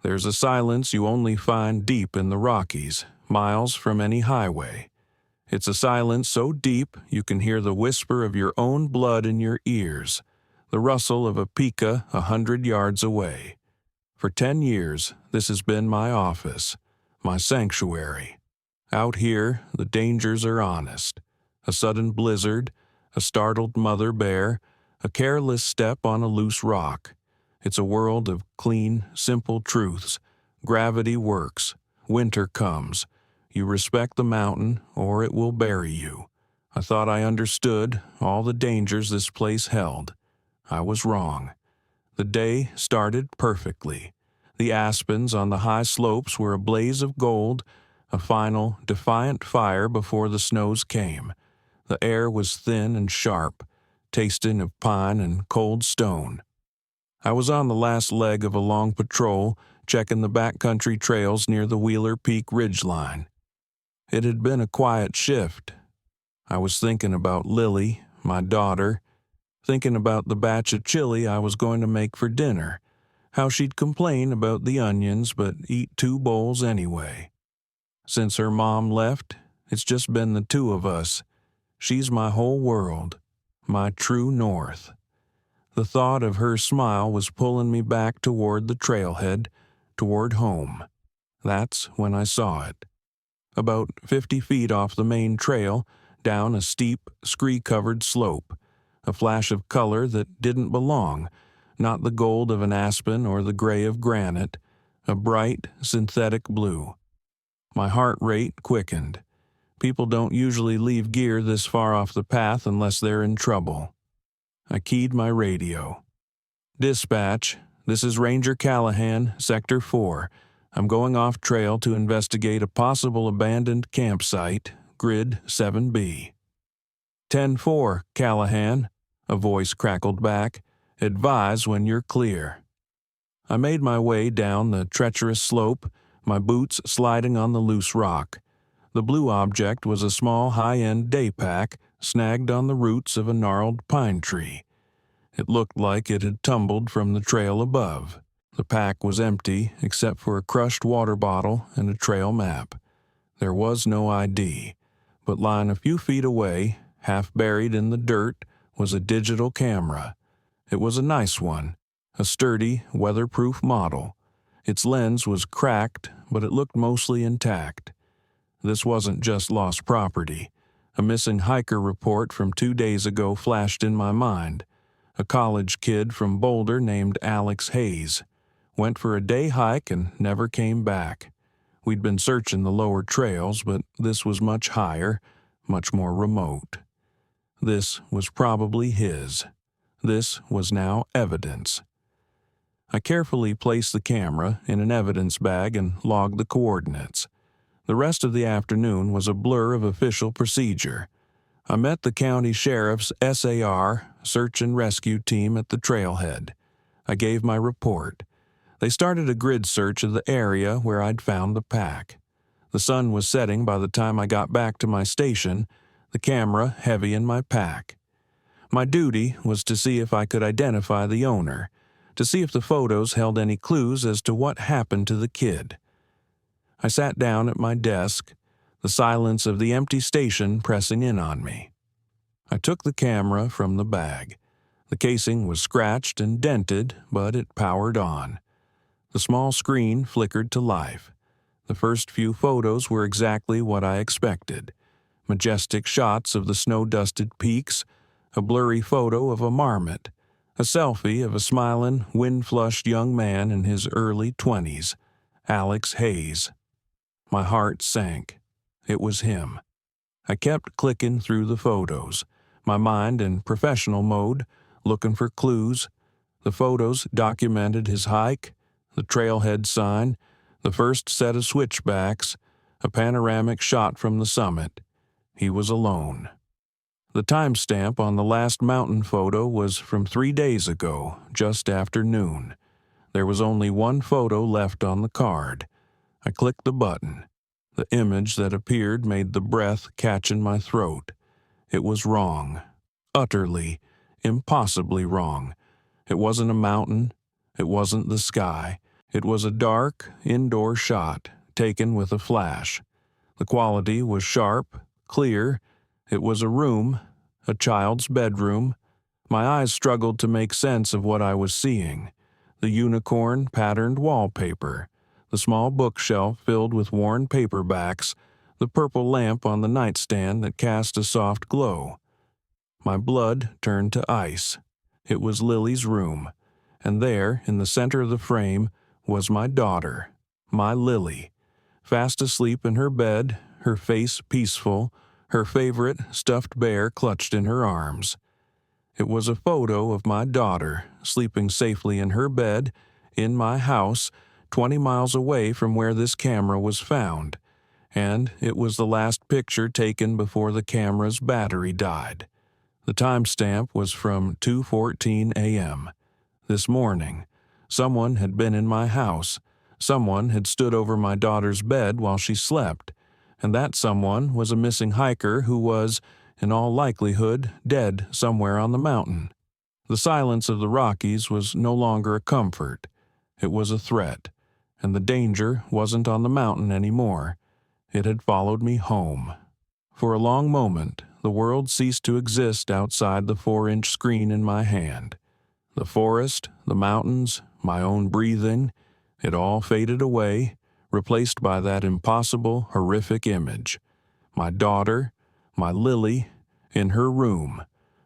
There's a silence you only find deep in the Rockies, miles from any highway. It's a silence so deep you can hear the whisper of your own blood in your ears, the rustle of a pica 100 yards away. For 10 years, this has been my office, my sanctuary. Out here, the dangers are honest. A sudden blizzard, a startled mother bear, a careless step on a loose rock. It's a world of clean, simple truths. Gravity works. Winter comes. You respect the mountain, or it will bury you. I thought I understood all the dangers this place held. I was wrong. The day started perfectly. The aspens on the high slopes were a blaze of gold, a final, defiant fire before the snows came. The air was thin and sharp, tasting of pine and cold stone. I was on the last leg of a long patrol, checking the backcountry trails near the Wheeler Peak ridgeline. It had been a quiet shift. I was thinking about Lily, my daughter, thinking about the batch of chili I was going to make for dinner, how she'd complain about the onions but eat 2 bowls anyway. Since her mom left, it's just been the 2 of us. She's my whole world, my true north. The thought of her smile was pulling me back toward the trailhead, toward home. That's when I saw it. About 50 feet off the main trail, down a steep, scree-covered slope. A flash of color that didn't belong, not the gold of an aspen or the gray of granite, a bright, synthetic blue. My heart rate quickened. People don't usually leave gear this far off the path unless they're in trouble. I keyed my radio. Dispatch, this is Ranger Callahan, Sector 4. I'm going off trail to investigate a possible abandoned campsite, Grid 7B. 10-4, Callahan, a voice crackled back. Advise when you're clear. I made my way down the treacherous slope, my boots sliding on the loose rock. The blue object was a small high-end day pack snagged on the roots of a gnarled pine tree. It looked like it had tumbled from the trail above. The pack was empty except for a crushed water bottle and a trail map. There was no ID, but lying a few feet away, half buried in the dirt, was a digital camera. It was a nice one, a sturdy, weatherproof model. Its lens was cracked, but it looked mostly intact. This wasn't just lost property. A missing hiker report from 2 days ago flashed in my mind. A college kid from Boulder named Alex Hayes. Went for a day hike and never came back. We'd been searching the lower trails, but this was much higher, much more remote. This was probably his. This was now evidence. I carefully placed the camera in an evidence bag and logged the coordinates. The rest of the afternoon was a blur of official procedure. I met the county sheriff's SAR, search and rescue team at the trailhead. I gave my report. They started a grid search of the area where I'd found the pack. The sun was setting by the time I got back to my station, the camera heavy in my pack. My duty was to see if I could identify the owner, to see if the photos held any clues as to what happened to the kid. I sat down at my desk, the silence of the empty station pressing in on me. I took the camera from the bag. The casing was scratched and dented, but it powered on. The small screen flickered to life. The first few photos were exactly what I expected. Majestic shots of the snow-dusted peaks, a blurry photo of a marmot, a selfie of a smiling, wind-flushed young man in his early 20s, Alex Hayes. My heart sank. It was him. I kept clicking through the photos, my mind in professional mode, looking for clues. The photos documented his hike, the trailhead sign, the first set of switchbacks, a panoramic shot from the summit. He was alone. The timestamp on the last mountain photo was from 3 days ago, just after noon. There was only one photo left on the card. I clicked the button. The image that appeared made the breath catch in my throat. It was wrong. Utterly, impossibly wrong. It wasn't a mountain. It wasn't the sky. It was a dark, indoor shot, taken with a flash. The quality was sharp, clear. It was a room, a child's bedroom. My eyes struggled to make sense of what I was seeing. The unicorn-patterned wallpaper, the small bookshelf filled with worn paperbacks, the purple lamp on the nightstand that cast a soft glow. My blood turned to ice. It was Lily's room, and there, in the center of the frame, was my daughter, my Lily, fast asleep in her bed, her face peaceful, her favorite stuffed bear clutched in her arms. It was a photo of my daughter, sleeping safely in her bed, in my house, 20 miles away from where this camera was found, and it was the last picture taken before the camera's battery died. The timestamp was from 2:14 a.m. This morning, someone had been in my house. Someone had stood over my daughter's bed while she slept, and that someone was a missing hiker who was, in all likelihood, dead somewhere on the mountain. The silence of the Rockies was no longer a comfort. It was a threat, and the danger wasn't on the mountain anymore. It had followed me home. For a long moment, the world ceased to exist outside the 4-inch screen in my hand. The forest, the mountains, my own breathing, it all faded away, replaced by that impossible, horrific image. My daughter, my Lily, in her room.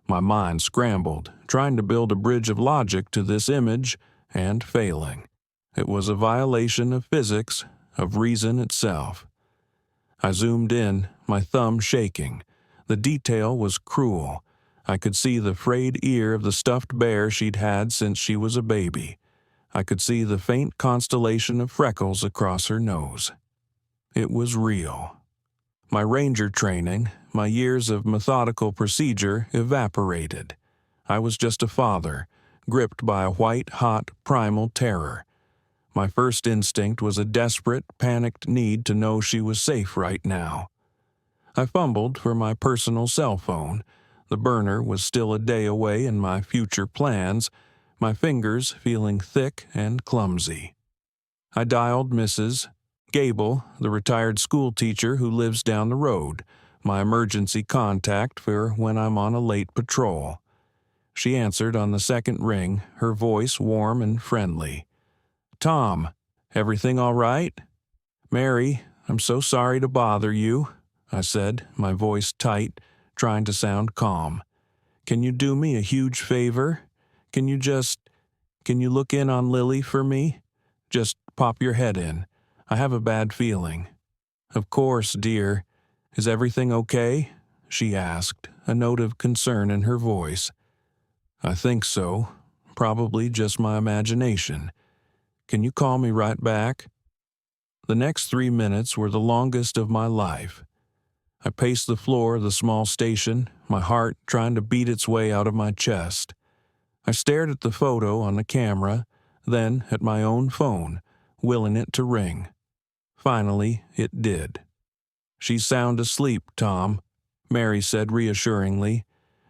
My mind scrambled, trying to build a bridge of logic to this image, and failing. It was a violation of physics, of reason itself. I zoomed in, my thumb shaking. The detail was cruel. I could see the frayed ear of the stuffed bear she'd had since she was a baby. I could see the faint constellation of freckles across her nose. It was real. My ranger training, my years of methodical procedure evaporated. I was just a father, gripped by a white-hot primal terror. My first instinct was a desperate, panicked need to know she was safe right now. I fumbled for my personal cell phone. The burner was still a day away in my future plans, my fingers feeling thick and clumsy. I dialed Mrs. Gable, the retired school teacher who lives down the road, my emergency contact for when I'm on a late patrol. She answered on the second ring, her voice warm and friendly. "Tom, everything all right?" "Mary, I'm so sorry to bother you," I said, my voice tight, trying to sound calm. "Can you do me a huge favor? Can you look in on Lily for me? Just pop your head in. I have a bad feeling." "Of course, dear. Is everything okay?" she asked, a note of concern in her voice. "I think so. Probably just my imagination. Can you call me right back?" The next 3 minutes were the longest of my life. I paced the floor of the small station, my heart trying to beat its way out of my chest. I stared at the photo on the camera, then at my own phone, willing it to ring. Finally, it did. "She's sound asleep, Tom," Mary said reassuringly.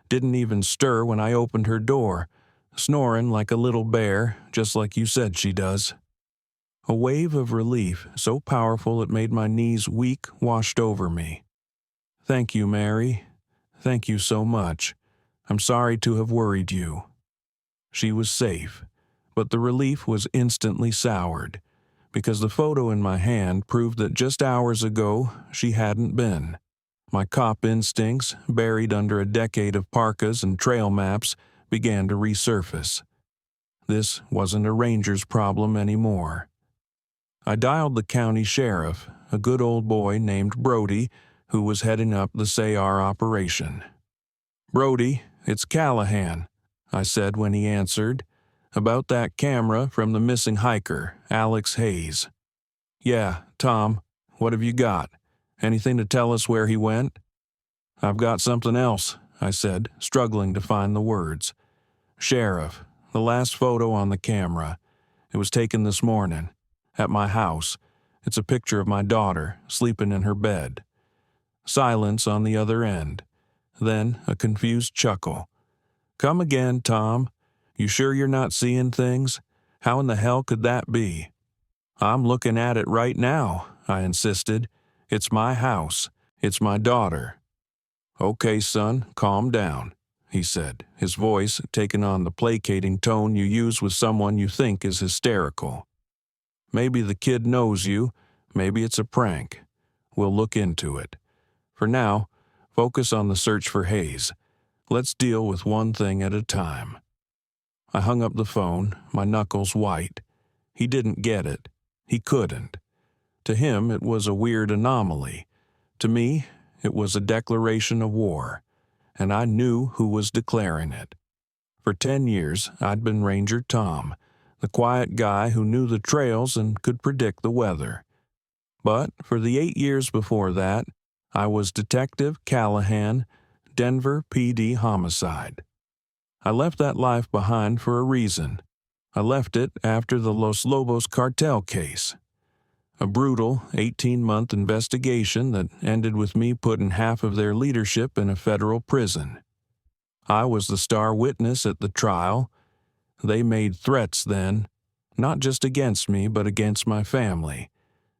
"Didn't even stir when I opened her door, snoring like a little bear, just like you said she does." A wave of relief, so powerful it made my knees weak, washed over me. "Thank you, Mary. Thank you so much. I'm sorry to have worried you." She was safe, but the relief was instantly soured, because the photo in my hand proved that just hours ago she hadn't been. My cop instincts, buried under a decade of parkas and trail maps, began to resurface. This wasn't a ranger's problem anymore. I dialed the county sheriff, a good old boy named Brody, who was heading up the SAR operation. "Brody, it's Callahan," I said when he answered. "About that camera from the missing hiker, Alex Hayes." "Yeah, Tom, what have you got? Anything to tell us where he went?" "I've got something else," I said, struggling to find the words. "Sheriff, the last photo on the camera. It was taken this morning, at my house. It's a picture of my daughter, sleeping in her bed." Silence on the other end. Then a confused chuckle. "Come again, Tom. You sure you're not seeing things? How in the hell could that be?" I'm looking at it right now, I insisted. It's my house. It's my daughter. Okay, son, calm down, he said, his voice taking on the placating tone you use with someone you think is hysterical. Maybe the kid knows you. Maybe it's a prank. We'll look into it. For now, focus on the search for Hayes. Let's deal with one thing at a time. I hung up the phone, my knuckles white. He didn't get it. He couldn't. To him, it was a weird anomaly. To me, it was a declaration of war, and I knew who was declaring it. For 10 years, I'd been Ranger Tom, the quiet guy who knew the trails and could predict the weather. But for the 8 years before that, I was Detective Callahan, Denver PD Homicide. I left that life behind for a reason. I left it after the Los Lobos cartel case. A brutal 18-month investigation that ended with me putting half of their leadership in a federal prison. I was the star witness at the trial. They made threats then, not just against me, but against my family.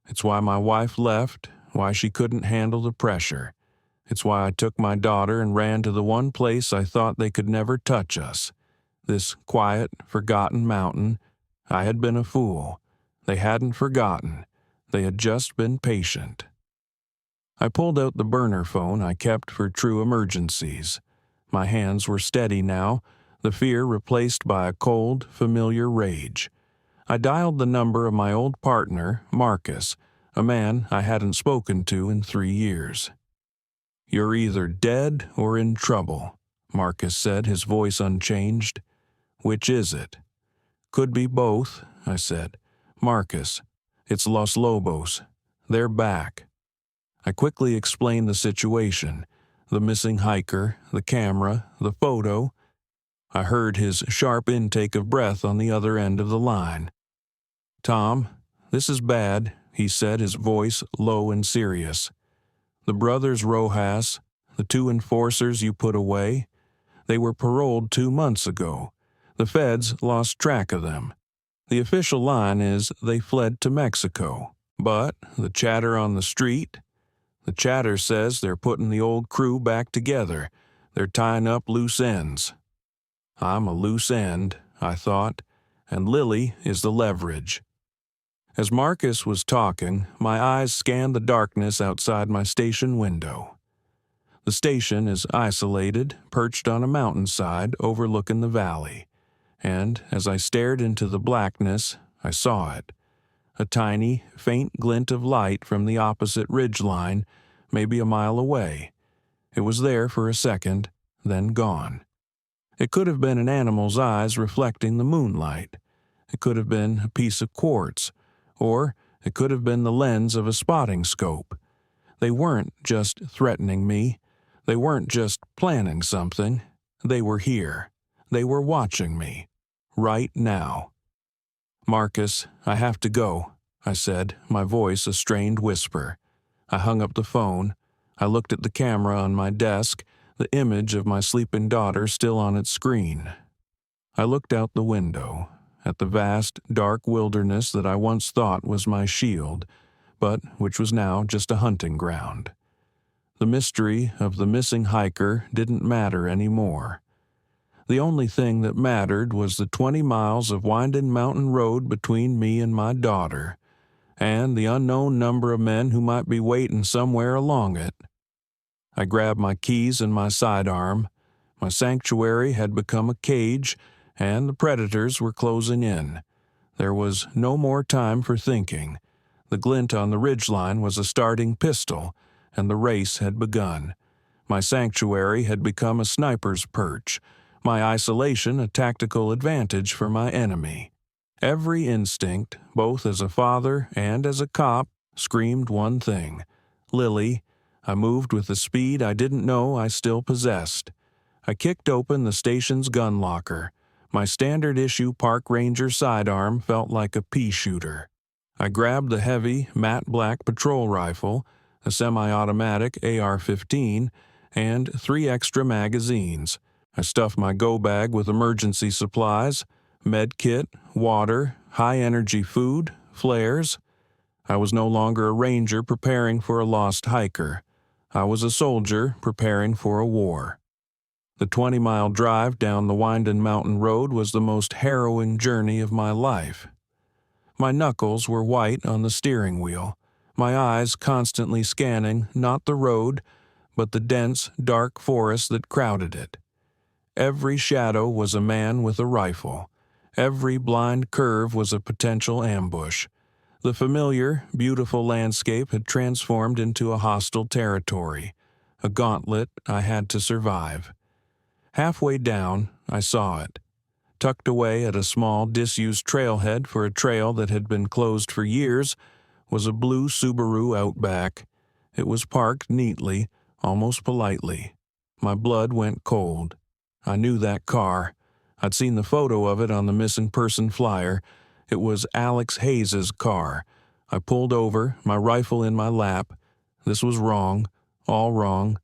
It's why my wife left, why she couldn't handle the pressure. It's why I took my daughter and ran to the one place I thought they could never touch us. This quiet, forgotten mountain. I had been a fool. They hadn't forgotten. They had just been patient. I pulled out the burner phone I kept for true emergencies. My hands were steady now, the fear replaced by a cold, familiar rage. I dialed the number of my old partner, Marcus, a man I hadn't spoken to in 3 years. "You're either dead or in trouble," Marcus said, his voice unchanged. "Which is it?" "Could be both," I said. "Marcus, it's Los Lobos. They're back." I quickly explained the situation, the missing hiker, the camera, the photo. I heard his sharp intake of breath on the other end of the line. "Tom, this is bad," he said, his voice low and serious. "The brothers Rojas, the 2 enforcers you put away, they were paroled 2 months ago. The feds lost track of them. The official line is they fled to Mexico. But the chatter on the street? The chatter says they're putting the old crew back together. They're tying up loose ends." I'm a loose end, I thought, and Lily is the leverage. As Marcus was talking, my eyes scanned the darkness outside my station window. The station is isolated, perched on a mountainside overlooking the valley. And as I stared into the blackness, I saw it. A tiny, faint glint of light from the opposite ridgeline, maybe a mile away. It was there for a second, then gone. It could have been an animal's eyes reflecting the moonlight. It could have been a piece of quartz, or it could have been the lens of a spotting scope. They weren't just threatening me. They weren't just planning something. They were here. They were watching me. Right now. "Marcus, I have to go," I said, my voice a strained whisper. I hung up the phone. I looked at the camera on my desk, the image of my sleeping daughter still on its screen. I looked out the window, at the vast, dark wilderness that I once thought was my shield, but which was now just a hunting ground. The mystery of the missing hiker didn't matter anymore. The only thing that mattered was the 20 miles of winding mountain road between me and my daughter, and the unknown number of men who might be waiting somewhere along it. I grabbed my keys and my sidearm. My sanctuary had become a cage, and the predators were closing in. There was no more time for thinking. The glint on the ridgeline was a starting pistol, and the race had begun. My sanctuary had become a sniper's perch, my isolation a tactical advantage for my enemy. Every instinct, both as a father and as a cop, screamed one thing. Lily. I moved with the speed I didn't know I still possessed. I kicked open the station's gun locker. My standard-issue Park Ranger sidearm felt like a pea shooter. I grabbed the heavy, matte black patrol rifle, a semi-automatic AR-15, and 3 extra magazines. I stuffed my go bag with emergency supplies, med kit, water, high-energy food, flares. I was no longer a ranger preparing for a lost hiker. I was a soldier preparing for a war. The 20-mile drive down the winding mountain road was the most harrowing journey of my life. My knuckles were white on the steering wheel, my eyes constantly scanning not the road, but the dense, dark forest that crowded it. Every shadow was a man with a rifle. Every blind curve was a potential ambush. The familiar, beautiful landscape had transformed into a hostile territory, a gauntlet I had to survive. Halfway down, I saw it. Tucked away at a small, disused trailhead for a trail that had been closed for years, was a blue Subaru Outback. It was parked neatly, almost politely. My blood went cold. I knew that car. I'd seen the photo of it on the missing person flyer. It was Alex Hayes's car. I pulled over, my rifle in my lap. This was wrong, all wrong.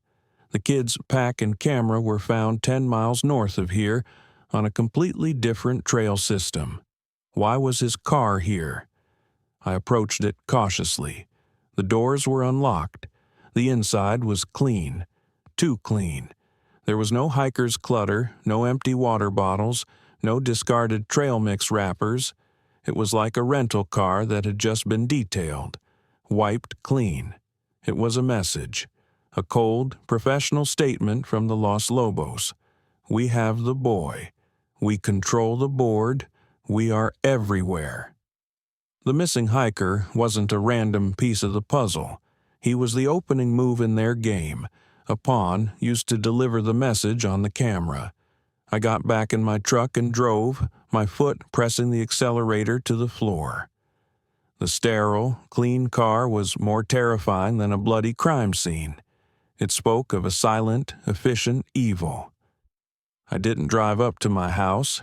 The kid's pack and camera were found 10 miles north of here on a completely different trail system. Why was his car here? I approached it cautiously. The doors were unlocked. The inside was clean. Too clean. There was no hiker's clutter, no empty water bottles, no discarded trail mix wrappers. It was like a rental car that had just been detailed, wiped clean. It was a message, a cold, professional statement from the Los Lobos. We have the boy. We control the board. We are everywhere. The missing hiker wasn't a random piece of the puzzle. He was the opening move in their game, a pawn used to deliver the message on the camera. I got back in my truck and drove, my foot pressing the accelerator to the floor. The sterile, clean car was more terrifying than a bloody crime scene. It spoke of a silent, efficient evil. I didn't drive up to my house.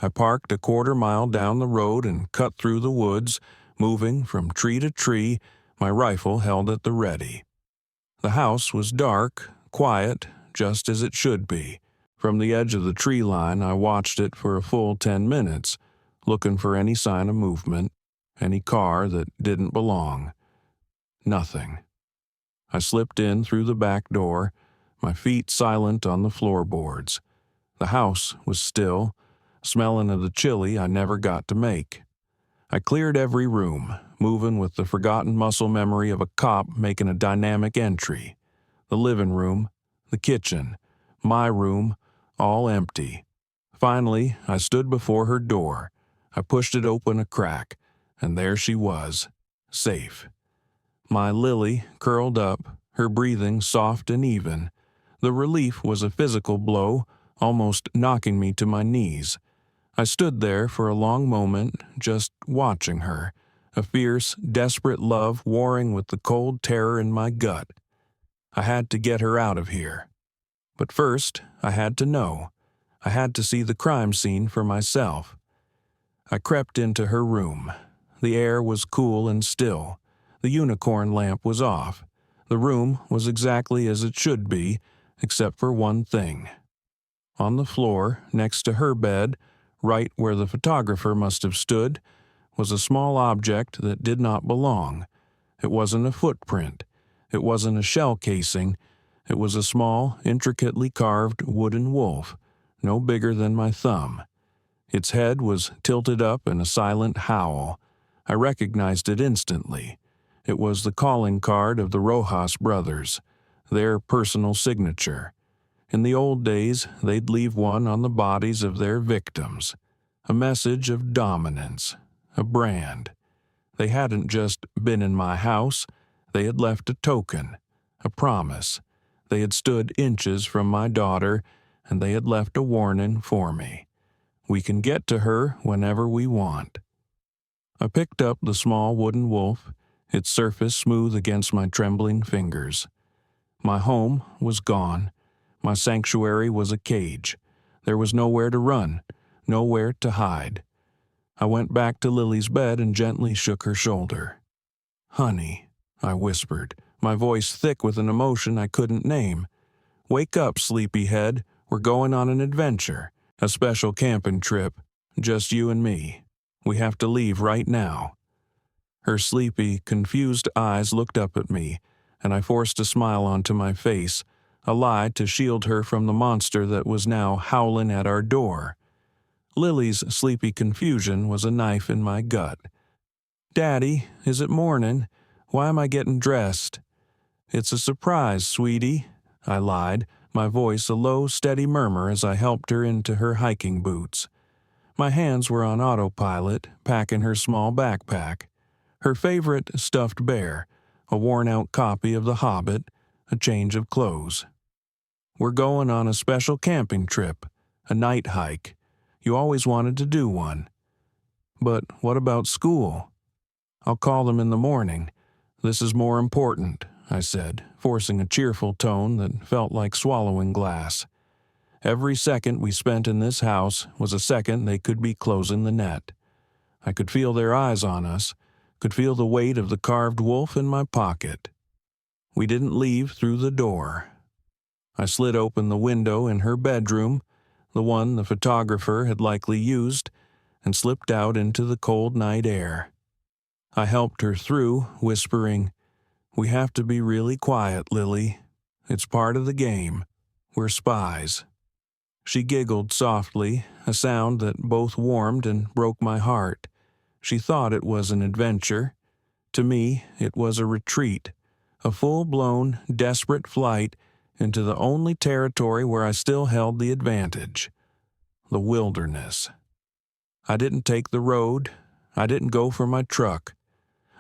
I parked a quarter-mile down the road and cut through the woods, moving from tree to tree, my rifle held at the ready. The house was dark, quiet, just as it should be. From the edge of the tree line, I watched it for a full 10 minutes, looking for any sign of movement, any car that didn't belong. Nothing. I slipped in through the back door, my feet silent on the floorboards. The house was still, smelling of the chili I never got to make. I cleared every room, moving with the forgotten muscle memory of a cop making a dynamic entry. The living room, the kitchen, my room, all empty. Finally, I stood before her door. I pushed it open a crack, and there she was, safe. My Lily curled up, her breathing soft and even. The relief was a physical blow, almost knocking me to my knees. I stood there for a long moment, just watching her, a fierce, desperate love warring with the cold terror in my gut. I had to get her out of here. But first, I had to know. I had to see the crime scene for myself. I crept into her room. The air was cool and still. The unicorn lamp was off. The room was exactly as it should be, except for one thing. On the floor, next to her bed, right where the photographer must have stood, was a small object that did not belong. It wasn't a footprint. It wasn't a shell casing. It was a small, intricately carved wooden wolf, no bigger than my thumb. Its head was tilted up in a silent howl. I recognized it instantly. It was the calling card of the Rojas brothers, their personal signature. In the old days, they'd leave one on the bodies of their victims. A message of dominance, a brand. They hadn't just been in my house, they had left a token, a promise. They had stood inches from my daughter, and they had left a warning for me. We can get to her whenever we want. I picked up the small wooden wolf, its surface smooth against my trembling fingers. My home was gone. My sanctuary was a cage. There was nowhere to run, nowhere to hide. I went back to Lily's bed and gently shook her shoulder. "Honey," I whispered, my voice thick with an emotion I couldn't name. "Wake up, sleepyhead. We're going on an adventure, a special camping trip, just you and me. We have to leave right now." Her sleepy, confused eyes looked up at me, and I forced a smile onto my face, a lie to shield her from the monster that was now howling at our door. Lily's sleepy confusion was a knife in my gut. "Daddy, is it morning? Why am I getting dressed?" "It's a surprise, sweetie," I lied, my voice a low, steady murmur as I helped her into her hiking boots. My hands were on autopilot, packing her small backpack. Her favorite stuffed bear, a worn-out copy of The Hobbit, a change of clothes. "We're going on a special camping trip, a night hike. You always wanted to do one." "But what about school?" "I'll call them in the morning. This is more important," I said, forcing a cheerful tone that felt like swallowing glass. Every second we spent in this house was a second they could be closing the net. I could feel their eyes on us, could feel the weight of the carved wolf in my pocket. We didn't leave through the door. I slid open the window in her bedroom, the one the photographer had likely used, and slipped out into the cold night air. I helped her through, whispering, "We have to be really quiet, Lily. It's part of the game. We're spies." She giggled softly, a sound that both warmed and broke my heart. She thought it was an adventure. To me, it was a retreat, a full-blown, desperate flight into the only territory where I still held the advantage, the wilderness. I didn't take the road. I didn't go for my truck.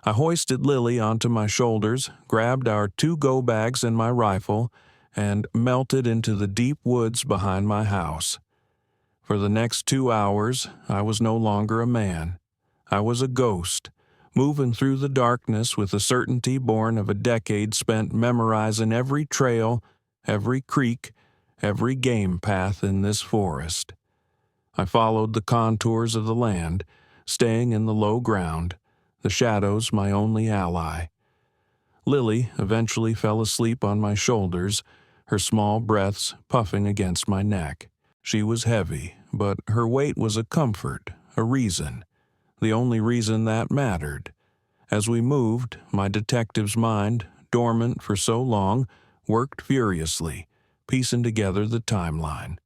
I hoisted Lily onto my shoulders, grabbed our 2 go bags and my rifle, and melted into the deep woods behind my house. For the next 2 hours, I was no longer a man. I was a ghost, moving through the darkness with a certainty born of a decade spent memorizing every trail, every creek, every game path in this forest. I followed the contours of the land, staying in the low ground, the shadows my only ally. Lily eventually fell asleep on my shoulders, her small breaths puffing against my neck. She was heavy, but her weight was a comfort, a reason, the only reason that mattered. As we moved, my detective's mind, dormant for so long, worked furiously, piecing together the timeline.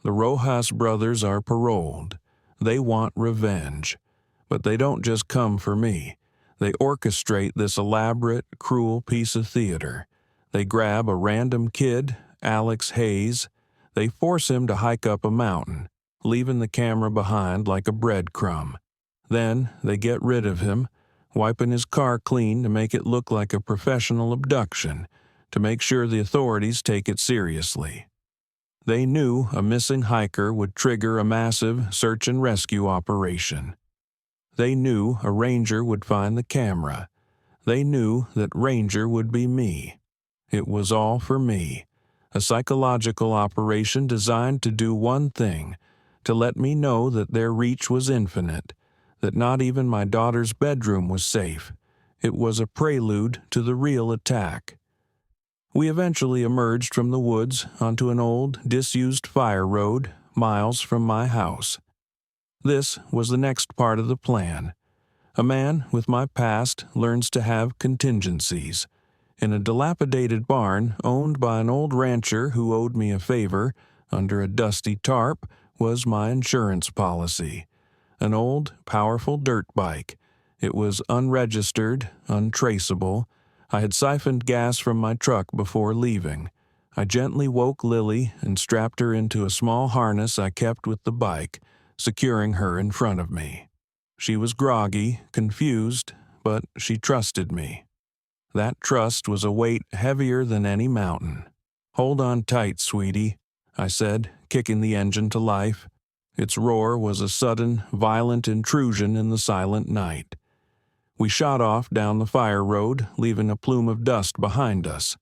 The Rojas brothers are paroled. They want revenge. But they don't just come for me. They orchestrate this elaborate, cruel piece of theater. They grab a random kid, Alex Hayes. They force him to hike up a mountain, leaving the camera behind like a breadcrumb. Then they get rid of him, wiping his car clean to make it look like a professional abduction, to make sure the authorities take it seriously. They knew a missing hiker would trigger a massive search and rescue operation. They knew a ranger would find the camera. They knew that ranger would be me. It was all for me, a psychological operation designed to do one thing, to let me know that their reach was infinite, that not even my daughter's bedroom was safe. It was a prelude to the real attack. We eventually emerged from the woods onto an old, disused fire road, miles from my house. This was the next part of the plan. A man with my past learns to have contingencies. In a dilapidated barn owned by an old rancher who owed me a favor, under a dusty tarp, was my insurance policy. An old, powerful dirt bike. It was unregistered, untraceable. I had siphoned gas from my truck before leaving. I gently woke Lily and strapped her into a small harness I kept with the bike, securing her in front of me. She was groggy, confused, but she trusted me. That trust was a weight heavier than any mountain. "Hold on tight, sweetie," I said, kicking the engine to life. Its roar was a sudden, violent intrusion in the silent night. We shot off down the fire road, leaving a plume of dust behind us.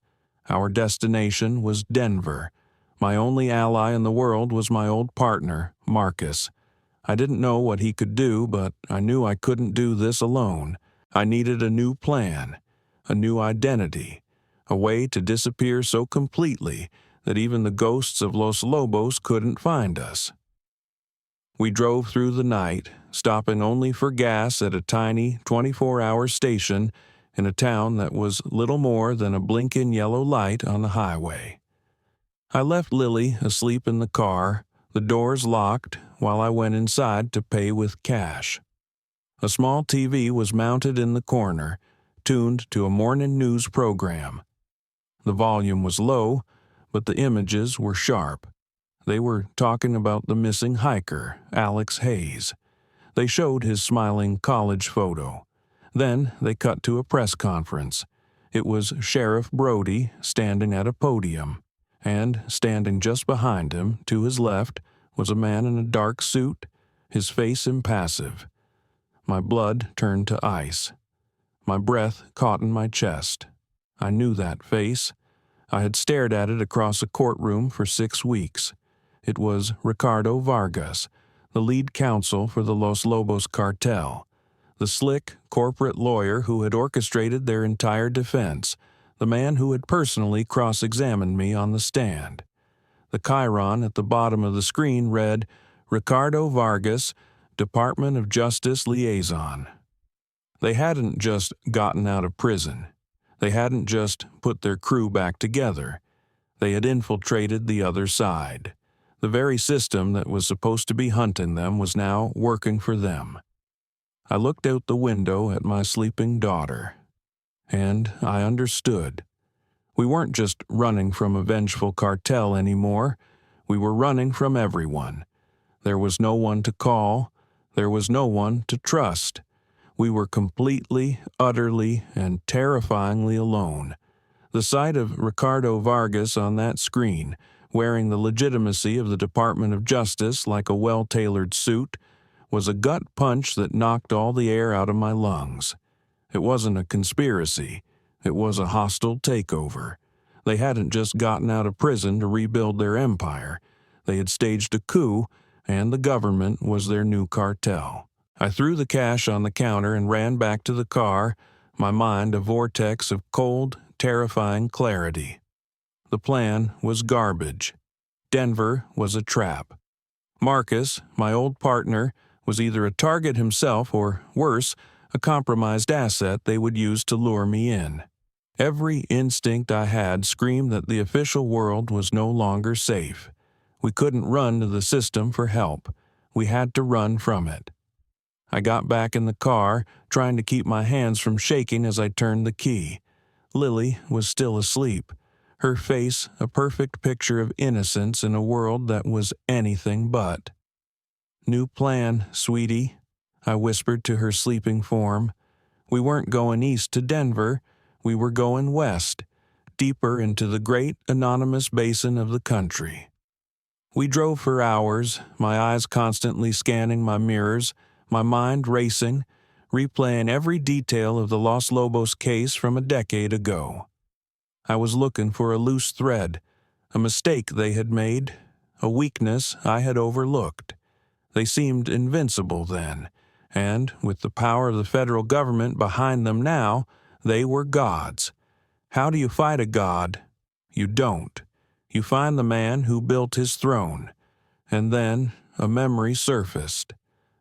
Our destination was Denver. My only ally in the world was my old partner, Marcus. I didn't know what he could do, but I knew I couldn't do this alone. I needed a new plan, a new identity, a way to disappear so completely that even the ghosts of Los Lobos couldn't find us. We drove through the night, stopping only for gas at a tiny 24-hour station in a town that was little more than a blinking yellow light on the highway. I left Lily asleep in the car, the doors locked, while I went inside to pay with cash. A small TV was mounted in the corner, tuned to a morning news program. The volume was low, but the images were sharp. They were talking about the missing hiker, Alex Hayes. They showed his smiling college photo. Then they cut to a press conference. It was Sheriff Brody standing at a podium, and standing just behind him, to his left, was a man in a dark suit, his face impassive. My blood turned to ice. My breath caught in my chest. I knew that face. I had stared at it across a courtroom for 6 weeks. It was Ricardo Vargas, the lead counsel for the Los Lobos cartel, the slick corporate lawyer who had orchestrated their entire defense, the man who had personally cross-examined me on the stand. The chyron at the bottom of the screen read, Ricardo Vargas, Department of Justice Liaison. They hadn't just gotten out of prison. They hadn't just put their crew back together. They had infiltrated the other side. The very system that was supposed to be hunting them was now working for them. I looked out the window at my sleeping daughter, and I understood. We weren't just running from a vengeful cartel anymore. We were running from everyone. There was no one to call. There was no one to trust. We were completely, utterly, and terrifyingly alone. The sight of Ricardo Vargas on that screen, wearing the legitimacy of the Department of Justice like a well-tailored suit, was a gut punch that knocked all the air out of my lungs. It wasn't a conspiracy. It was a hostile takeover. They hadn't just gotten out of prison to rebuild their empire. They had staged a coup, and the government was their new cartel. I threw the cash on the counter and ran back to the car, my mind a vortex of cold, terrifying clarity. The plan was garbage. Denver was a trap. Marcus, my old partner, was either a target himself or, worse, a compromised asset they would use to lure me in. Every instinct I had screamed that the official world was no longer safe. We couldn't run to the system for help. We had to run from it. I got back in the car, trying to keep my hands from shaking as I turned the key. Lily was still asleep, her face a perfect picture of innocence in a world that was anything but. "New plan, sweetie," I whispered to her sleeping form. We weren't going east to Denver. We were going west, deeper into the great anonymous basin of the country. We drove for hours, my eyes constantly scanning my mirrors, my mind racing, replaying every detail of the Los Lobos case from a decade ago. I was looking for a loose thread, a mistake they had made, a weakness I had overlooked. They seemed invincible then, and with the power of the federal government behind them now, they were gods. How do you fight a god? You don't. You find the man who built his throne. And then a memory surfaced.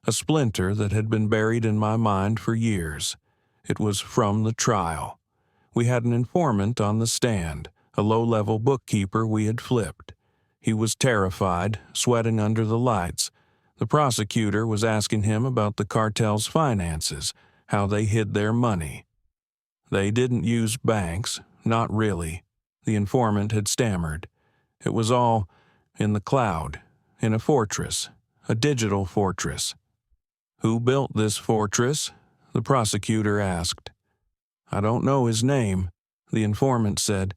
A splinter that had been buried in my mind for years. It was from the trial. We had an informant on the stand, a low-level bookkeeper we had flipped. He was terrified, sweating under the lights. The prosecutor was asking him about the cartel's finances, how they hid their money. They didn't use banks, not really. The informant had stammered. It was all in the cloud, in a fortress, a digital fortress. "Who built this fortress?" the prosecutor asked. "I don't know his name," the informant said.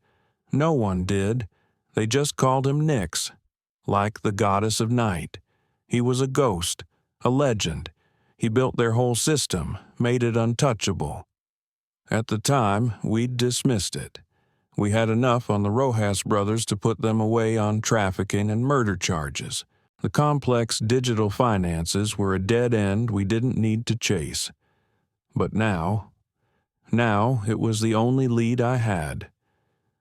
"No one did. They just called him Nyx, like the goddess of night. He was a ghost, a legend. He built their whole system, made it untouchable. At the time, we'd dismissed it. We had enough on the Rojas brothers to put them away on trafficking and murder charges. The complex digital finances were a dead end we didn't need to chase. But now it was the only lead I had.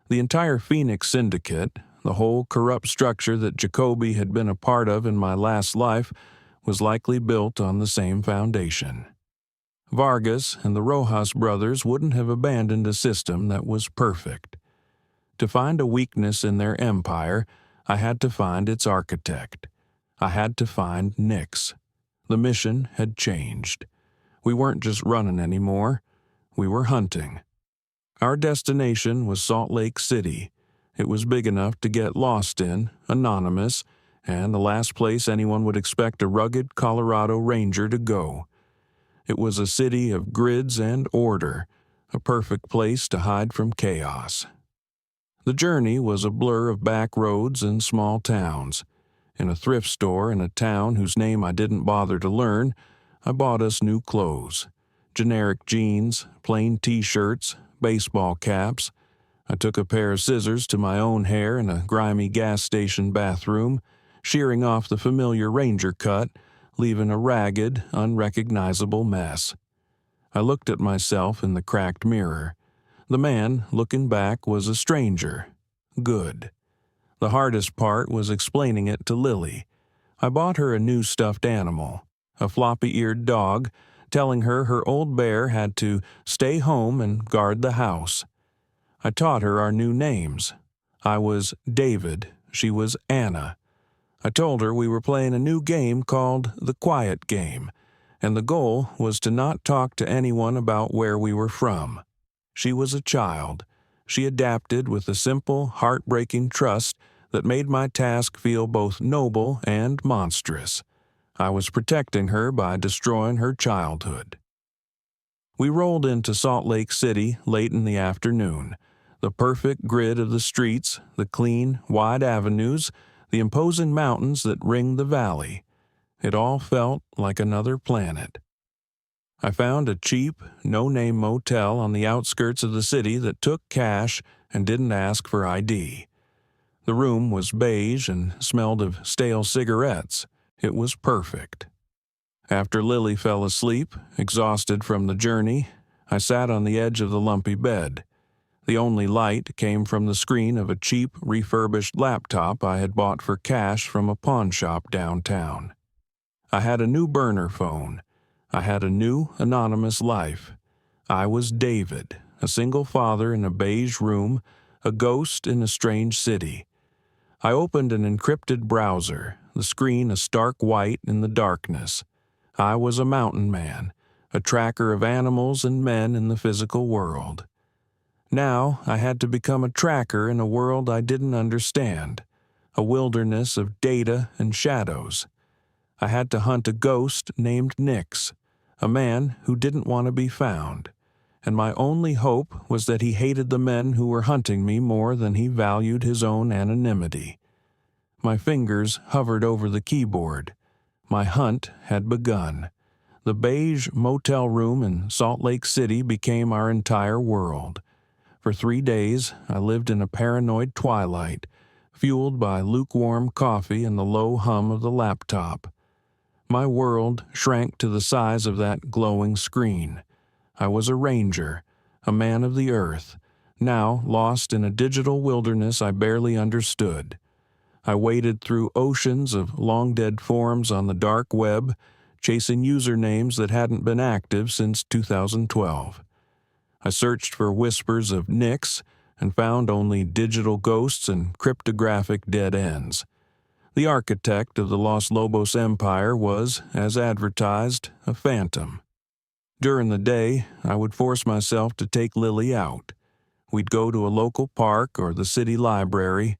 The entire Phoenix Syndicate, the whole corrupt structure that Jacoby had been a part of in my last life, was likely built on the same foundation. Vargas and the Rojas brothers wouldn't have abandoned a system that was perfect. To find a weakness in their empire, I had to find its architect. I had to find Nix. The mission had changed. We weren't just running anymore. We were hunting. Our destination was Salt Lake City. It was big enough to get lost in, anonymous, and the last place anyone would expect a rugged Colorado Ranger to go. It was a city of grids and order, a perfect place to hide from chaos. The journey was a blur of back roads and small towns. In a thrift store in a town whose name I didn't bother to learn, I bought us new clothes. Generic jeans, plain t-shirts, baseball caps. I took a pair of scissors to my own hair in a grimy gas station bathroom, shearing off the familiar Ranger cut, leaving a ragged, unrecognizable mess. I looked at myself in the cracked mirror. The man, looking back, was a stranger. Good. The hardest part was explaining it to Lily. I bought her a new stuffed animal, a floppy-eared dog, telling her her old bear had to stay home and guard the house. I taught her our new names. I was David, she was Anna. I told her we were playing a new game called the Quiet Game, and the goal was to not talk to anyone about where we were from. She was a child. She adapted with a simple, heartbreaking trust that made my task feel both noble and monstrous. I was protecting her by destroying her childhood. We rolled into Salt Lake City late in the afternoon. The perfect grid of the streets, the clean, wide avenues, the imposing mountains that ring the valley. It all felt like another planet. I found a cheap, no-name motel on the outskirts of the city that took cash and didn't ask for ID. The room was beige and smelled of stale cigarettes. It was perfect. After Lily fell asleep, exhausted from the journey, I sat on the edge of the lumpy bed. The only light came from the screen of a cheap, refurbished laptop I had bought for cash from a pawn shop downtown. I had a new burner phone. I had a new, anonymous life. I was David, a single father in a beige room, a ghost in a strange city. I opened an encrypted browser, the screen a stark white in the darkness. I was a mountain man, a tracker of animals and men in the physical world. Now I had to become a tracker in a world I didn't understand, a wilderness of data and shadows. I had to hunt a ghost named Nix, a man who didn't want to be found, and my only hope was that he hated the men who were hunting me more than he valued his own anonymity. My fingers hovered over the keyboard. My hunt had begun. The beige motel room in Salt Lake City became our entire world. For 3 days, I lived in a paranoid twilight, fueled by lukewarm coffee and the low hum of the laptop. My world shrank to the size of that glowing screen. I was a ranger, a man of the earth, now lost in a digital wilderness I barely understood. I waded through oceans of long-dead forums on the dark web, chasing usernames that hadn't been active since 2012. I searched for whispers of Nix and found only digital ghosts and cryptographic dead ends. The architect of the Los Lobos Empire was, as advertised, a phantom. During the day, I would force myself to take Lily out. We'd go to a local park or the city library.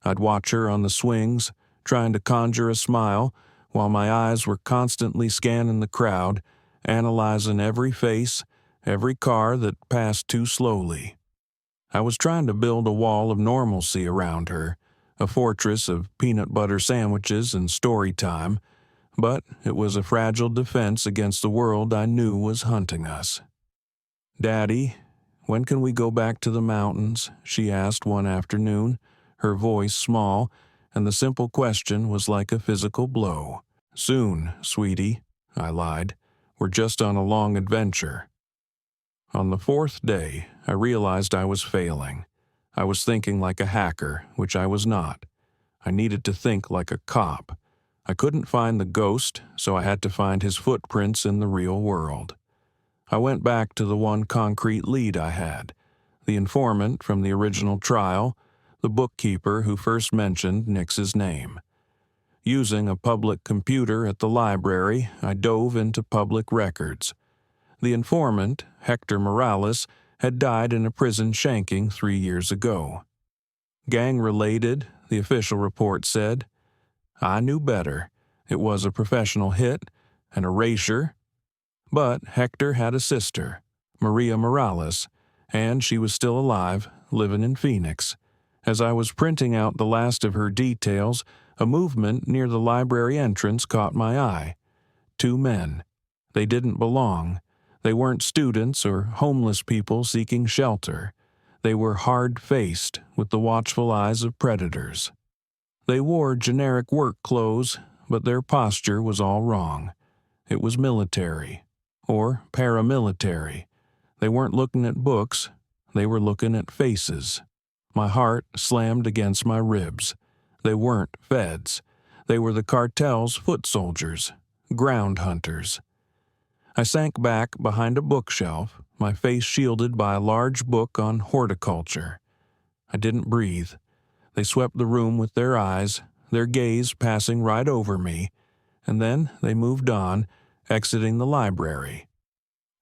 I'd watch her on the swings, trying to conjure a smile, while my eyes were constantly scanning the crowd, analyzing every face, every car that passed too slowly. I was trying to build a wall of normalcy around her, a fortress of peanut butter sandwiches and story time, but it was a fragile defense against the world I knew was hunting us. "Daddy, when can we go back to the mountains?" she asked one afternoon, her voice small, and the simple question was like a physical blow. "Soon, sweetie," I lied. "We're just on a long adventure." On the 4th day, I realized I was failing. I was thinking like a hacker, which I was not. I needed to think like a cop. I couldn't find the ghost, so I had to find his footprints in the real world. I went back to the one concrete lead I had, the informant from the original trial, the bookkeeper who first mentioned Nix's name. Using a public computer at the library, I dove into public records. The informant, Hector Morales, had died in a prison shanking 3 years ago. Gang-related, the official report said. I knew better. It was a professional hit, an erasure. But Hector had a sister, Maria Morales, and she was still alive, living in Phoenix. As I was printing out the last of her details, a movement near the library entrance caught my eye. 2 men. They didn't belong. They weren't students or homeless people seeking shelter. They were hard-faced, with the watchful eyes of predators. They wore generic work clothes, but their posture was all wrong. It was military, or paramilitary. They weren't looking at books, they were looking at faces. My heart slammed against my ribs. They weren't feds. They were the cartel's foot soldiers, ground hunters. I sank back behind a bookshelf, my face shielded by a large book on horticulture. I didn't breathe. They swept the room with their eyes, their gaze passing right over me, and then they moved on, exiting the library.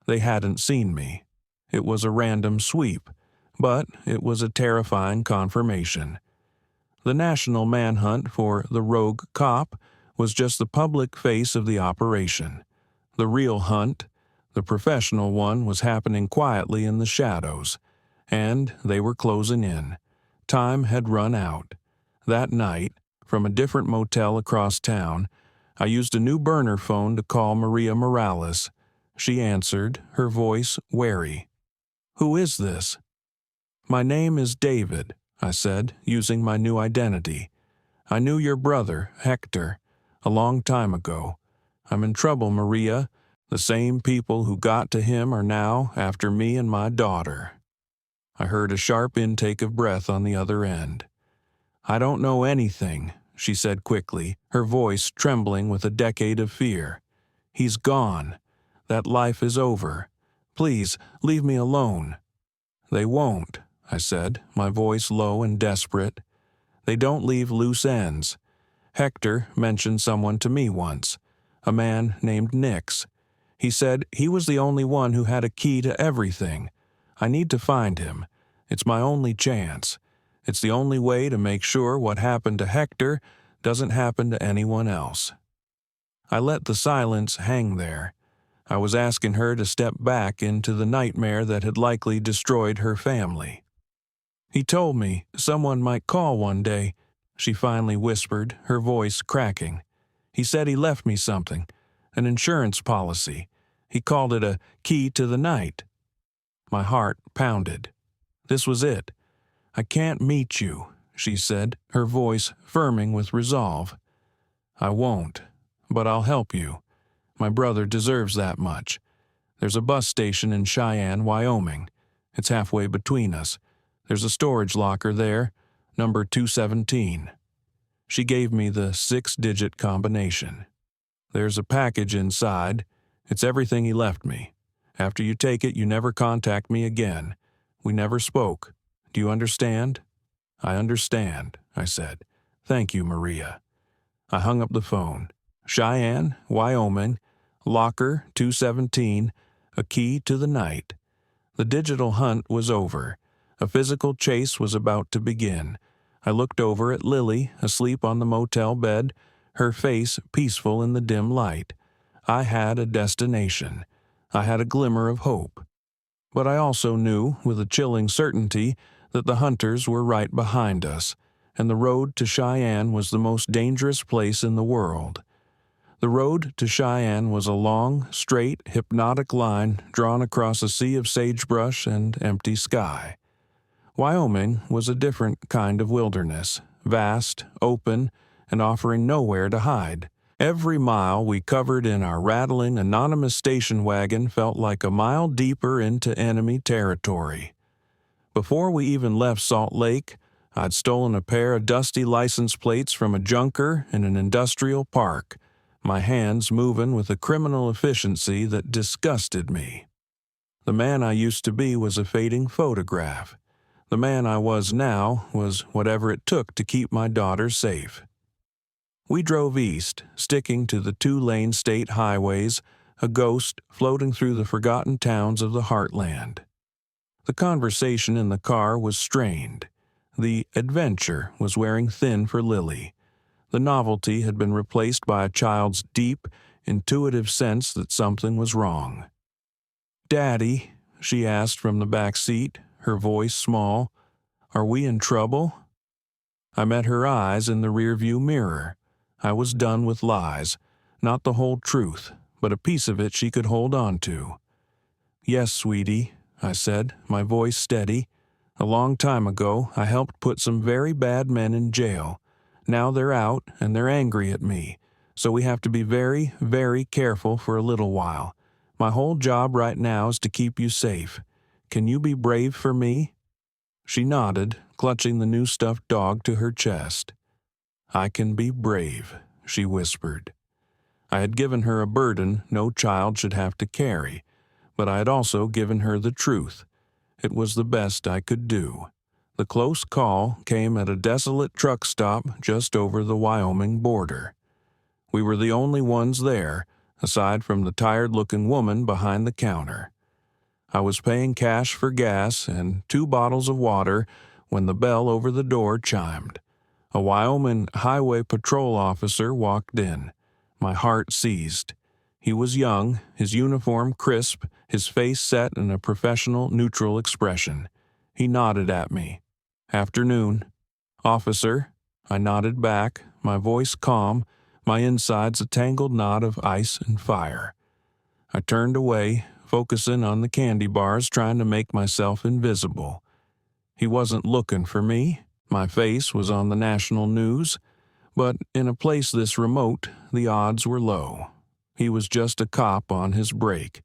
They hadn't seen me. It was a random sweep, but it was a terrifying confirmation. The national manhunt for the rogue cop was just the public face of the operation. The real hunt, the professional one, was happening quietly in the shadows, and they were closing in. Time had run out. That night, from a different motel across town, I used a new burner phone to call Maria Morales. She answered, her voice wary. "Who is this?" "My name is David," I said, using my new identity. "I knew your brother, Hector, a long time ago. I'm in trouble, Maria. The same people who got to him are now after me and my daughter." I heard a sharp intake of breath on the other end. "I don't know anything," she said quickly, her voice trembling with a decade of fear. "He's gone. That life is over. Please, leave me alone." "They won't," I said, my voice low and desperate. "They don't leave loose ends. Hector mentioned someone to me once, a man named Nix. He said he was the only one who had a key to everything. I need to find him. It's my only chance. It's the only way to make sure what happened to Hector doesn't happen to anyone else." I let the silence hang there. I was asking her to step back into the nightmare that had likely destroyed her family. "He told me someone might call one day," she finally whispered, her voice cracking. "He said he left me something, an insurance policy. He called it a key to the night." My heart pounded. This was it. "I can't meet you," she said, her voice firming with resolve. "I won't, but I'll help you. My brother deserves that much. There's a bus station in Cheyenne, Wyoming. It's halfway between us. There's a storage locker there, number 217. She gave me the 6-digit combination. "There's a package inside. It's everything he left me. After you take it, you never contact me again. We never spoke. Do you understand?" "I understand," I said. "Thank you, Maria." I hung up the phone. Cheyenne, Wyoming, locker 217, a key to the night. The digital hunt was over. A physical chase was about to begin. I looked over at Lily, asleep on the motel bed, her face peaceful in the dim light. I had a destination. I had a glimmer of hope. But I also knew, with a chilling certainty, that the hunters were right behind us, and the road to Cheyenne was the most dangerous place in the world. The road to Cheyenne was a long, straight, hypnotic line drawn across a sea of sagebrush and empty sky. Wyoming was a different kind of wilderness, vast, open, and offering nowhere to hide. Every mile we covered in our rattling, anonymous station wagon felt like a mile deeper into enemy territory. Before we even left Salt Lake, I'd stolen a pair of dusty license plates from a junker in an industrial park, my hands moving with a criminal efficiency that disgusted me. The man I used to be was a fading photograph. The man I was now was whatever it took to keep my daughter safe. We drove east, sticking to the 2-lane state highways, a ghost floating through the forgotten towns of the heartland. The conversation in the car was strained. The adventure was wearing thin for Lily. The novelty had been replaced by a child's deep, intuitive sense that something was wrong. "Daddy," she asked from the back seat, her voice small, "are we in trouble?" I met her eyes in the rearview mirror. I was done with lies, not the whole truth, but a piece of it she could hold on to. "Yes, sweetie," I said, my voice steady. "A long time ago, I helped put some very bad men in jail. Now they're out, and they're angry at me, so we have to be very, very careful for a little while. My whole job right now is to keep you safe. Can you be brave for me?" She nodded, clutching the new stuffed dog to her chest. "I can be brave," she whispered. I had given her a burden no child should have to carry, but I had also given her the truth. It was the best I could do. The close call came at a desolate truck stop just over the Wyoming border. We were the only ones there, aside from the tired-looking woman behind the counter. I was paying cash for gas and 2 bottles of water when the bell over the door chimed. A Wyoming Highway Patrol officer walked in. My heart seized. He was young, his uniform crisp, his face set in a professional, neutral expression. He nodded at me. "Afternoon." "Officer." I nodded back, my voice calm, my insides a tangled knot of ice and fire. I turned away, focusing on the candy bars, trying to make myself invisible. He wasn't looking for me. My face was on the national news, but in a place this remote, the odds were low. He was just a cop on his break.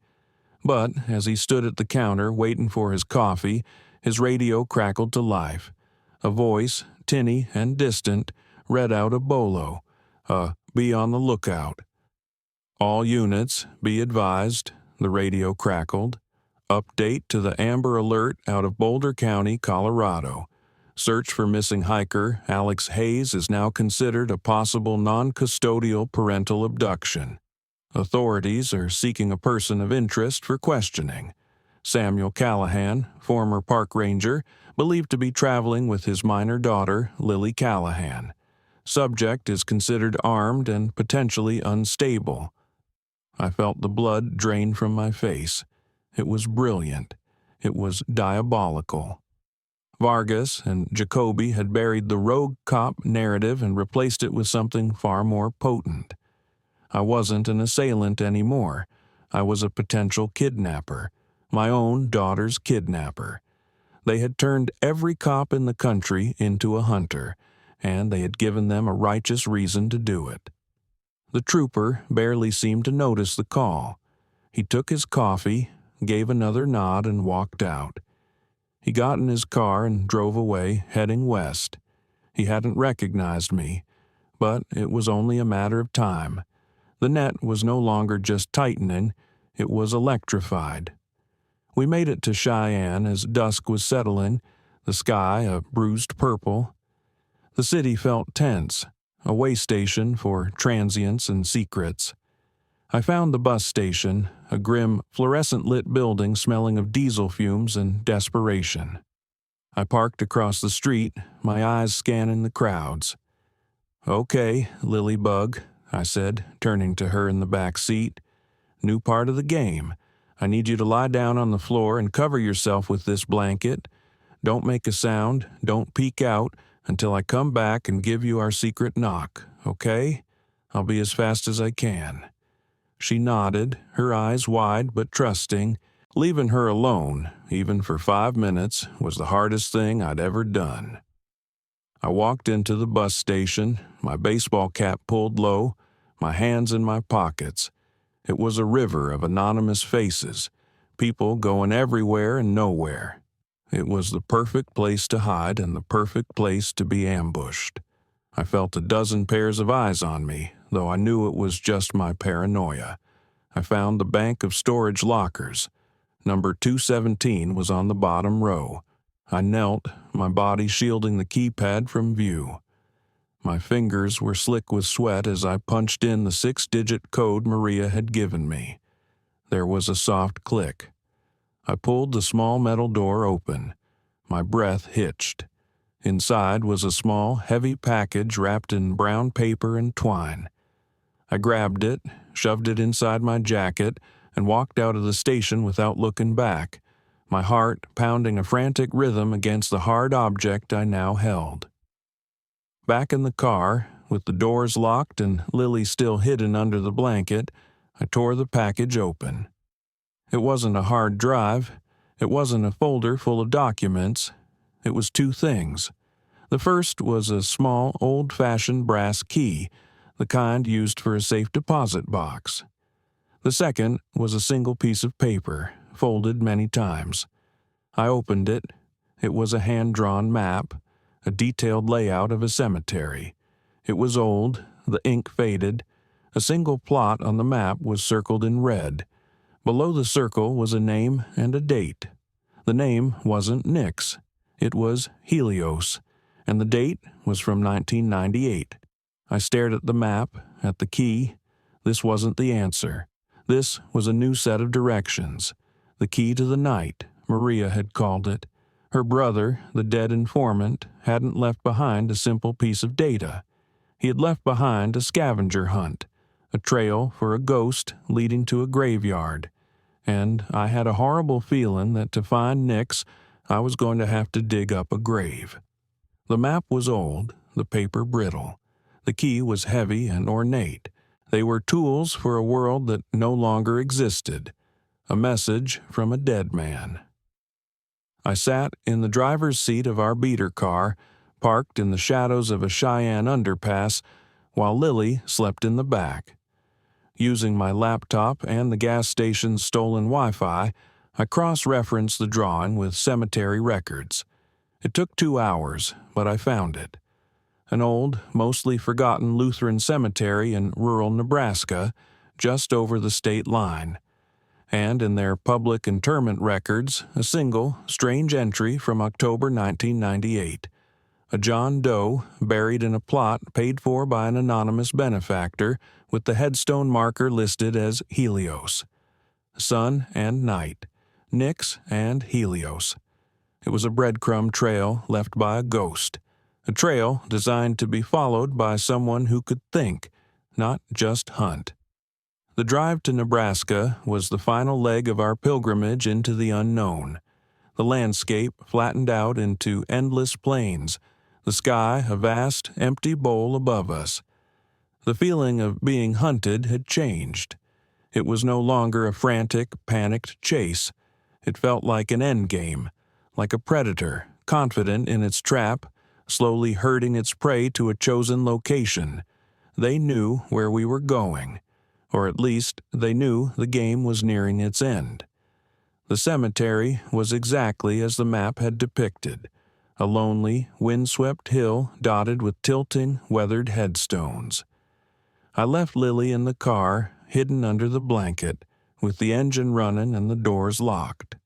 But as he stood at the counter waiting for his coffee, his radio crackled to life. A voice, tinny and distant, read out a bolo. "Be on the lookout." "All units, be advised," the radio crackled. "Update to the Amber Alert out of Boulder County, Colorado. Search for missing hiker Alex Hayes is now considered a possible non-custodial parental abduction. Authorities are seeking a person of interest for questioning. Samuel Callahan, former park ranger, believed to be traveling with his minor daughter, Lily Callahan. Subject is considered armed and potentially unstable." I felt the blood drain from my face. It was brilliant. It was diabolical. Vargas and Jacoby had buried the rogue cop narrative and replaced it with something far more potent. I wasn't an assailant anymore. I was a potential kidnapper, my own daughter's kidnapper. They had turned every cop in the country into a hunter, and they had given them a righteous reason to do it. The trooper barely seemed to notice the call. He took his coffee, gave another nod, and walked out. He got in his car and drove away, heading west. He hadn't recognized me, but it was only a matter of time. The net was no longer just tightening, it was electrified. We made it to Cheyenne as dusk was settling, the sky a bruised purple. The city felt tense, a way station for transients and secrets. I found the bus station, a grim, fluorescent-lit building smelling of diesel fumes and desperation. I parked across the street, my eyes scanning the crowds. "Okay, Lilybug," I said, turning to her in the back seat. "New part of the game. I need you to lie down on the floor and cover yourself with this blanket. Don't make a sound, don't peek out until I come back and give you our secret knock, okay? I'll be as fast as I can." She nodded, her eyes wide but trusting. Leaving her alone, even for 5 minutes, was the hardest thing I'd ever done. I walked into the bus station, my baseball cap pulled low, my hands in my pockets. It was a river of anonymous faces, people going everywhere and nowhere. It was the perfect place to hide and the perfect place to be ambushed. I felt a dozen pairs of eyes on me, though I knew it was just my paranoia. I found the bank of storage lockers. Number 217 was on the bottom row. I knelt, my body shielding the keypad from view. My fingers were slick with sweat as I punched in the 6-digit code Maria had given me. There was a soft click. I pulled the small metal door open. My breath hitched. Inside was a small, heavy package wrapped in brown paper and twine. I grabbed it, shoved it inside my jacket, and walked out of the station without looking back, my heart pounding a frantic rhythm against the hard object I now held. Back in the car, with the doors locked and Lily still hidden under the blanket, I tore the package open. It wasn't a hard drive. It wasn't a folder full of documents. It was two things. The first was a small, old-fashioned brass key, the kind used for a safe deposit box. The second was a single piece of paper, folded many times. I opened it. It was a hand-drawn map, a detailed layout of a cemetery. It was old, the ink faded. A single plot on the map was circled in red. Below the circle was a name and a date. The name wasn't Nick's. It was Helios, and the date was from 1998. I stared at the map, at the key. This wasn't the answer. This was a new set of directions. The key to the night, Maria had called it. Her brother, the dead informant, hadn't left behind a simple piece of data. He had left behind a scavenger hunt, a trail for a ghost leading to a graveyard. And I had a horrible feeling that to find Nick's, I was going to have to dig up a grave. The map was old, the paper brittle. The key was heavy and ornate. They were tools for a world that no longer existed. A message from a dead man. I sat in the driver's seat of our beater car, parked in the shadows of a Cheyenne underpass, while Lily slept in the back. Using my laptop and the gas station's stolen Wi-Fi, I cross-referenced the drawing with cemetery records. It took 2 hours, but I found it. An old, mostly forgotten Lutheran cemetery in rural Nebraska, just over the state line. And in their public interment records, a single, strange entry from October 1998. A John Doe buried in a plot paid for by an anonymous benefactor, with the headstone marker listed as Helios. Sun and night. Nick's and Helios. It was a breadcrumb trail left by a ghost. A trail designed to be followed by someone who could think, not just hunt. The drive to Nebraska was the final leg of our pilgrimage into the unknown. The landscape flattened out into endless plains, the sky a vast, empty bowl above us. The feeling of being hunted had changed. It was no longer a frantic, panicked chase. It felt like an endgame, like a predator, confident in its trap, slowly herding its prey to a chosen location. They knew where we were going, or at least they knew the game was nearing its end. The cemetery was exactly as the map had depicted, a lonely, windswept hill dotted with tilting, weathered headstones. I left Lily in the car, hidden under the blanket, with the engine running and the doors locked.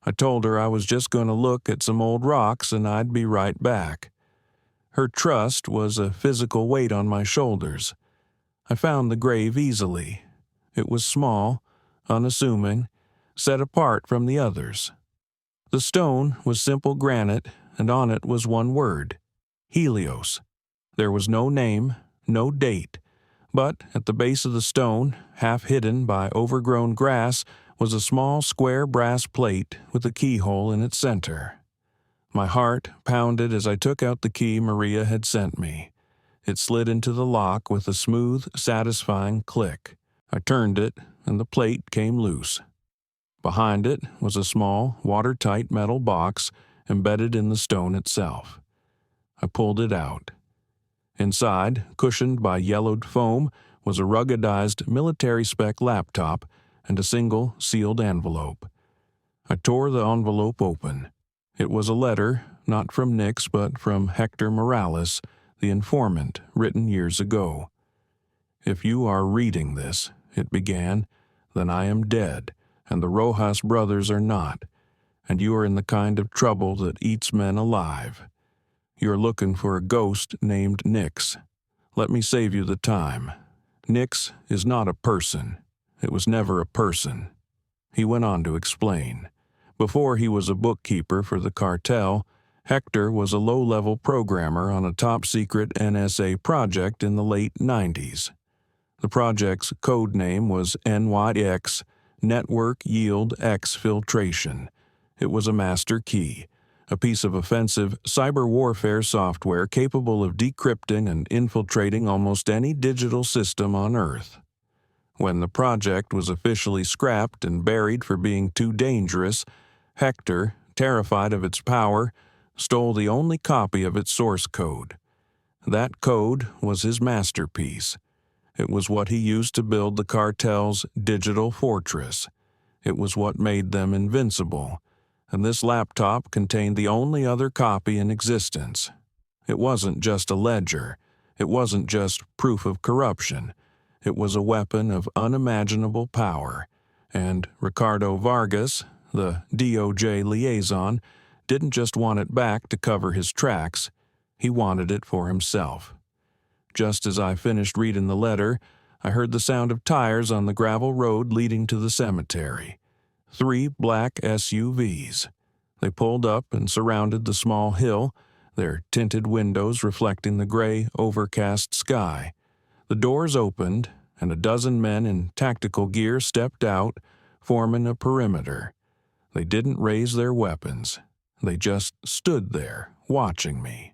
I told her I was just going to look at some old rocks and I'd be right back. Her trust was a physical weight on my shoulders. I found the grave easily. It was small, unassuming, set apart from the others. The stone was simple granite, and on it was one word: Helios. There was no name, no date, but at the base of the stone, half hidden by overgrown grass, was a small square brass plate with a keyhole in its center. My heart pounded as I took out the key Maria had sent me. It slid into the lock with a smooth, satisfying click. I turned it, and the plate came loose. Behind it was a small, watertight metal box embedded in the stone itself. I pulled it out. Inside, cushioned by yellowed foam, was a ruggedized military-spec laptop and a single sealed envelope. I tore the envelope open. It was a letter, not from Nix, but from Hector Morales, the informant, written years ago. "If you are reading this," it began, "then I am dead, and the Rojas brothers are not, and you are in the kind of trouble that eats men alive. You're looking for a ghost named Nix. Let me save you the time. Nix is not a person. It was never a person." He went on to explain. Before he was a bookkeeper for the cartel, Hector was a low-level programmer on a top-secret NSA project in the late 90s. The project's code name was NYX, Network Yield Exfiltration. It was a master key, a piece of offensive cyber warfare software capable of decrypting and infiltrating almost any digital system on Earth. When the project was officially scrapped and buried for being too dangerous, Hector, terrified of its power, stole the only copy of its source code. That code was his masterpiece. It was what he used to build the cartel's digital fortress. It was what made them invincible, and this laptop contained the only other copy in existence. It wasn't just a ledger. It wasn't just proof of corruption. It was a weapon of unimaginable power, and Ricardo Vargas, the DOJ liaison, didn't just want it back to cover his tracks. He wanted it for himself. Just as I finished reading the letter, I heard the sound of tires on the gravel road leading to the cemetery. 3 black SUVs. They pulled up and surrounded the small hill, their tinted windows reflecting the gray, overcast sky. The doors opened, and a dozen men in tactical gear stepped out, forming a perimeter. They didn't raise their weapons. They just stood there, watching me.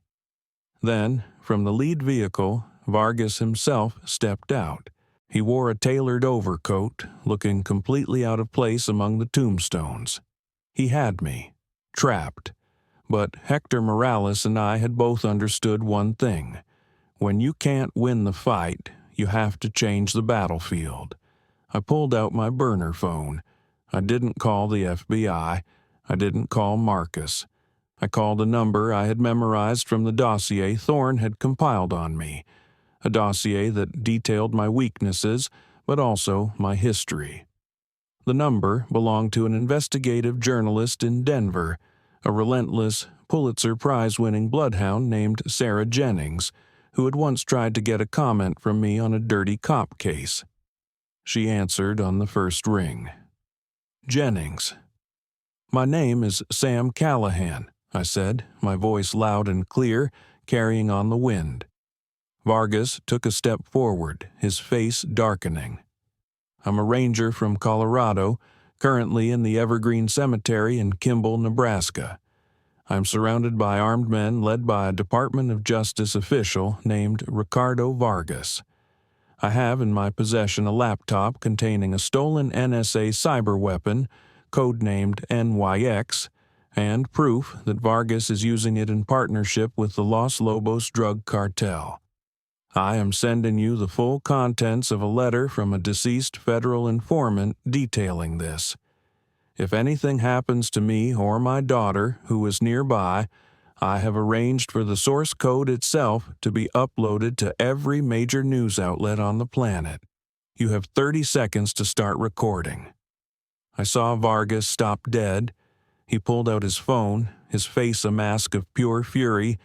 Then, from the lead vehicle, Vargas himself stepped out. He wore a tailored overcoat, looking completely out of place among the tombstones. He had me, trapped. But Hector Morales and I had both understood one thing. When you can't win the fight, you have to change the battlefield. I pulled out my burner phone. I didn't call the FBI. I didn't call Marcus. I called a number I had memorized from the dossier Thorne had compiled on me, a dossier that detailed my weaknesses, but also my history. The number belonged to an investigative journalist in Denver, a relentless, Pulitzer Prize-winning bloodhound named Sarah Jennings, who had once tried to get a comment from me on a dirty cop case. She answered on the first ring. "Jennings." "My name is Sam Callahan," I said, my voice loud and clear, carrying on the wind. Vargas took a step forward, his face darkening. "I'm a ranger from Colorado, currently in the Evergreen Cemetery in Kimball, Nebraska. I'm surrounded by armed men led by a Department of Justice official named Ricardo Vargas. I have in my possession a laptop containing a stolen NSA cyber weapon, codenamed NYX, and proof that Vargas is using it in partnership with the Los Lobos drug cartel. I am sending you the full contents of a letter from a deceased federal informant detailing this. If anything happens to me or my daughter, who is nearby, I have arranged for the source code itself to be uploaded to every major news outlet on the planet. You have 30 seconds to start recording." I saw Vargas stop dead. He pulled out his phone, his face a mask of pure fury.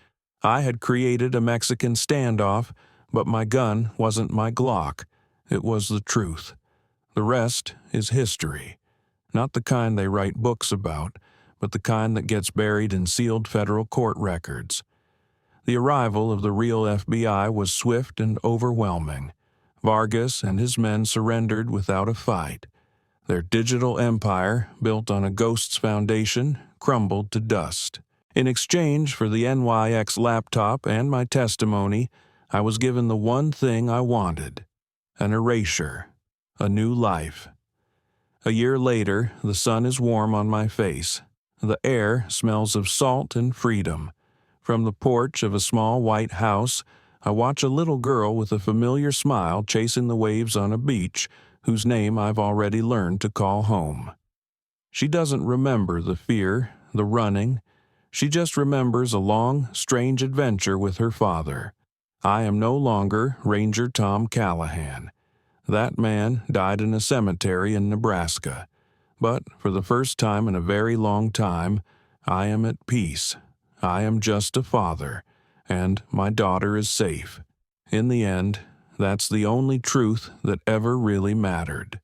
I had created a Mexican standoff, but my gun wasn't my Glock. It was the truth. The rest is history. Not the kind they write books about, but the kind that gets buried in sealed federal court records. The arrival of the real FBI was swift and overwhelming. Vargas and his men surrendered without a fight. Their digital empire, built on a ghost's foundation, crumbled to dust. In exchange for the NYX laptop and my testimony, I was given the one thing I wanted: an erasure, a new life. A year later, the sun is warm on my face. The air smells of salt and freedom. From the porch of a small white house, I watch a little girl with a familiar smile chasing the waves on a beach, whose name I've already learned to call home. She doesn't remember the fear, the running, She just remembers a long, strange adventure with her father. I am no longer Ranger Tom Callahan. That man died in a cemetery in Nebraska. But for the first time in a very long time, I am at peace. I am just a father, and my daughter is safe. In the end, that's the only truth that ever really mattered.